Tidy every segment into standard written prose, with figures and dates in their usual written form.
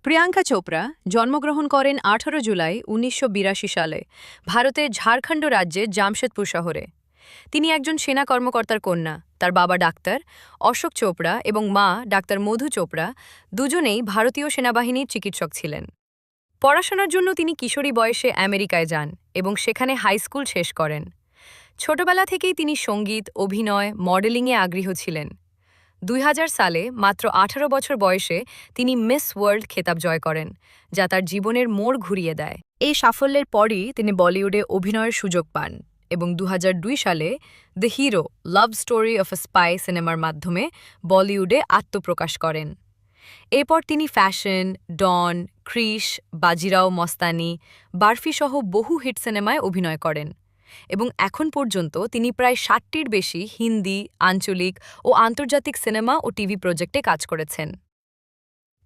প্রিয়াঙ্কা চোপড়া জন্মগ্রহণ করেন ১৮ জুলাই ১৯৮২ সালে ভারতের ঝাড়খণ্ড রাজ্যের জামশেদপুর শহরে। তিনি একজন সেনা কর্মকর্তার কন্যা। তার বাবা ডাক্তার অশোক চোপড়া এবং মা ডাক্তার মধু চোপড়া দুজনেই ভারতীয় সেনাবাহিনীর চিকিৎসক ছিলেন। পড়াশোনার জন্য তিনি কিশোরী বয়সে আমেরিকায় যান এবং সেখানে হাই স্কুল শেষ করেন। ছোটবেলা থেকেই তিনি সঙ্গীত, অভিনয়, মডেলিংয়ে আগ্রহী ছিলেন। ২০০০ সালে মাত্র ১৮ বছর বয়সে তিনি মিস ওয়ার্ল্ড খেতাব জয় করেন, যা তার জীবনের মোড় ঘুরিয়ে দেয়। এই সাফল্যের পরই তিনি বলিউডে অভিনয়ের সুযোগ পান এবং ২০০২ সালে the hero love story of A spy সিনেমার মাধ্যমে বলিউডে আত্মপ্রকাশ করেন। এরপর তিনি ফ্যাশন, ডন, ক্রিশ, বাজিরাও মস্তানি, বারফি সহ বহু হিট সিনেমায় অভিনয় করেন এবং এখন পর্যন্ত তিনি প্রায় ৬০টির বেশি হিন্দি, আঞ্চলিক ও আন্তর্জাতিক সিনেমা ও টিভি প্রজেক্টে কাজ করেছেন।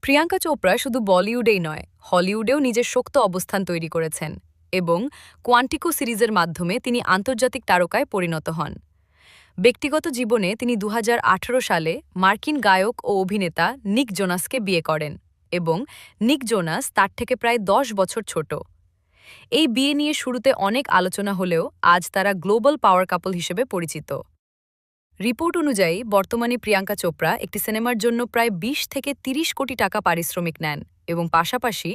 প্রিয়াঙ্কা চোপড়া শুধু বলিউডেই নয়, হলিউডেও নিজের শক্ত অবস্থান তৈরি করেছেন এবং কোয়ান্টিকো সিরিজের মাধ্যমে তিনি আন্তর্জাতিক তারকায় পরিণত হন। ব্যক্তিগত জীবনে তিনি ২০১৮ সালে মার্কিন গায়ক ও অভিনেতা নিক জোনাসকে বিয়ে করেন এবং নিক জোনাস তার থেকে প্রায় ১০ বছর ছোট। এই বিয়ে নিয়ে শুরুতে অনেক আলোচনা হলেও আজ তারা গ্লোবাল পাওয়ার কাপল হিসেবে পরিচিত। রিপোর্ট অনুযায়ী বর্তমানে প্রিয়াঙ্কা চোপড়া একটি সিনেমার জন্য প্রায় ২০ থেকে ৩০ কোটি টাকা পারিশ্রমিক নেন এবং পাশাপাশি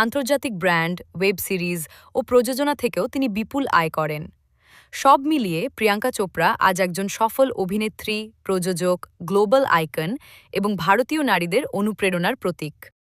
আন্তর্জাতিক ব্র্যান্ড, ওয়েব সিরিজ ও প্রযোজনা থেকেও তিনি বিপুল আয় করেন। সব মিলিয়ে প্রিয়াঙ্কা চোপড়া আজ একজন সফল অভিনেত্রী, প্রযোজক, গ্লোবাল আইকন এবং ভারতীয় নারীদের অনুপ্রেরণার প্রতীক।